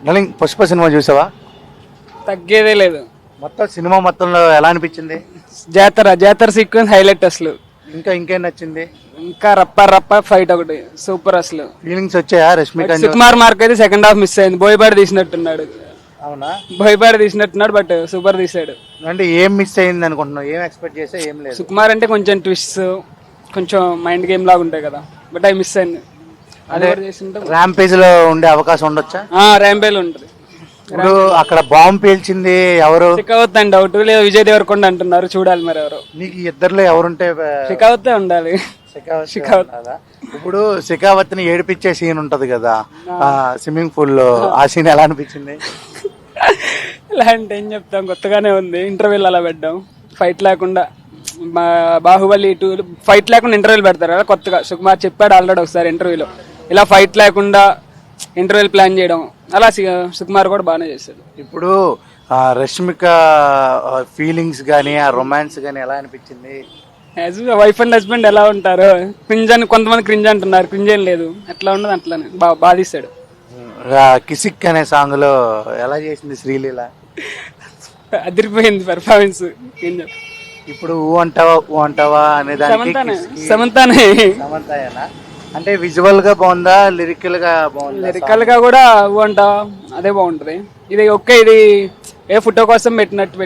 Darling Pushpa cinema చూసావా? తగ్గేదే లేదు. మొత్తం సినిమా మొత్తంలో ఎలా అనిపించింది? జాతర సీక్వెన్స్ హైలైట్ అసలు. ఇంకేం నచ్చింది? ఇంకా రప్ప రప్ప ఫైట్ ఒకటి సూపర్ అసలు. ఫీలింగ్స్ వచ్చాయా రష్మిక? సుకుమార్ మార్క్ అయితే సెకండ్ హాఫ్ మిస్ అయింది. బోయపాటి తీసినట్టున్నాడు. అవునా? బోయపాటి తీసినట్టున్నాడు బట్ సూపర్ తీసాడు. అంటే ఏం మిస్ అయింది అనుకుంటున్నావు? ఏం ఎక్స్పెక్ట్ చేసా? ఏం లేదు. సుకుమార్ అంటే కొంచెం ట్విస్ట్, కొంచెం మైండ్ గేమ్ లాగా ఉంటాయి కదా, బట్ అవి మిస్ అయింది. అది కూడా చేసింటే ర్యాంపేజ్ లో ఉండే అవకాశం ఉండొచ్చా? ర్యాంపేల్ ఉంటుంది. ఇప్పుడు అక్కడ బాంబు పేల్చింది ఎవరు? షికావత్ అని డౌట్, లేదా విజయ్ దేవరకొండ అంటున్నారు. చూడాలి మరి ఎవరు. నీకు ఇద్దరులో ఎవరుంటే షికావతే ఉండాలి. షికావత్ ఉండాలా? ఇప్పుడు షికావత్ ని ఏడిపించే సీన్ ఉంటది కదా స్విమ్మింగ్ పూల్ లో, ఆ సీన్ ఎలా అనిపించింది? ఇలా అంటే ఏం చెప్తాం, కొత్తగానే ఉంది. ఇంటర్వ్యూలు అలా పెట్టాం, ఫైట్ లేకుండా. బాహుబలి 2 ఫైట్ లేకుండా ఇంటర్వ్యూలు పెడతారు కదా కొత్తగా. సుకుమార్ చెప్పాడు ఆల్రెడీ ఒకసారి ఇంటర్వ్యూలో, ఇలా ఫైట్ లేకుండా ఇంటర్వ్యూలు ప్లాన్ చేయడం. అలా సుకుమార్ కూడా బాగానే చేశాడు. ఇప్పుడు రష్మిక ఫీలింగ్స్ గానీ, ఆ రొమాన్స్ గానీ ఎలా అనిపించింది? వైఫ్ అండ్ హస్బెండ్ ఎలా ఉంటారు, క్రింజ్ అని కొంతమంది క్రింజ్ అంటున్నారు. క్రింజ్ ఏం లేదు, ఎట్లా ఉండదు అట్లానే బాగా తీశాడు. కిసిక్ అనే సాంగ్ లో ఎలా చేసింది శ్రీలీల? అదిరిపోయింది పెర్ఫార్మెన్స్. ఏం చెప్ప ఇప్పుడు ఊ అంటావా అనే దానికి సమంతాయేనా? అంటే విజువల్ గా బాగుందా, లిరికల్ గా బాగుందా? లిరికల్ గా కూడా అంటా అదే బాగుంటది. ఇది ఇది ఏ ఫోటో కోసం పెట్టినట్టు.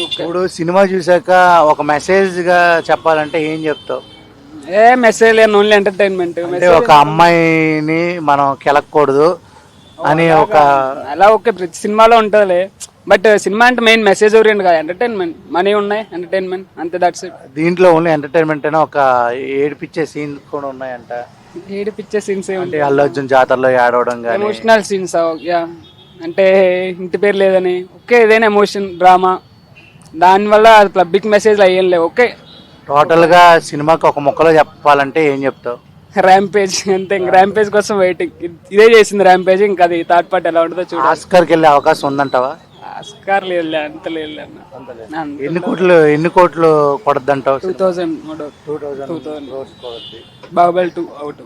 ఇప్పుడు సినిమా చూసాక ఒక మెసేజ్ గా చెప్పాలంటే ఏం చెప్తావు? ఏ మెసేజ్ లేదు, ఓన్లీ ఎంటర్టైన్మెంట్. అంటే ఒక అమ్మాయిని మనం కెలకూడదు అని ఒక అలా ఓకే, ప్రతి సినిమాలో ఉంటదిలే. బట్ సినిమా అంటే మెయిన్ మెసేజ్ ఓరియంట్ కాదు, ఎంటర్టైన్మెంట్. మనీ ఉన్నాయి, ఎంటర్టైన్మెంట్ అంతే, దట్స్ ఇట్. దీంట్లో ఓన్లీ ఎంటర్టైన్మెంట్ అయినా ఒక ఏడిపించే సీన్స్ కూడా ఉన్నాయంట. ఏడిపించే సీన్స్ అంటే అల్లు అర్జున్ జాతరలో ఏడవడం కానీ, ఎమోషనల్ సీన్స్. అంటే ఇంటి పేరు లేదని ఓకే, ఏదైనా ఎమోషన్ డ్రామా, దానివల్ల అది పబ్లిక్ మెసేజ్ అయ్యేం లేవు. ఓకే, టోటల్ గా సినిమాకి ఒక ముక్కలో చెప్పాలంటే ఏం చెప్తావు? ర్యాంపేజ్ అంతే. ఇంక ర్యాంపేజ్ కోసం వెయిటింగ్. ఇదే చేసింది ర్యాంపేజ్, ఇంకా అది థర్డ్ పార్ట్ ఎలా ఉంటుందో చూడాలి. ఆస్కార్కి వెళ్ళే అవకాశం ఉందంటావా? ఆస్కార్ లేదు, అంత లేదు. ఎన్ని కోట్లు కొడద్దంటావు? 2000 2000 బాహుబలి 2 అవుట్.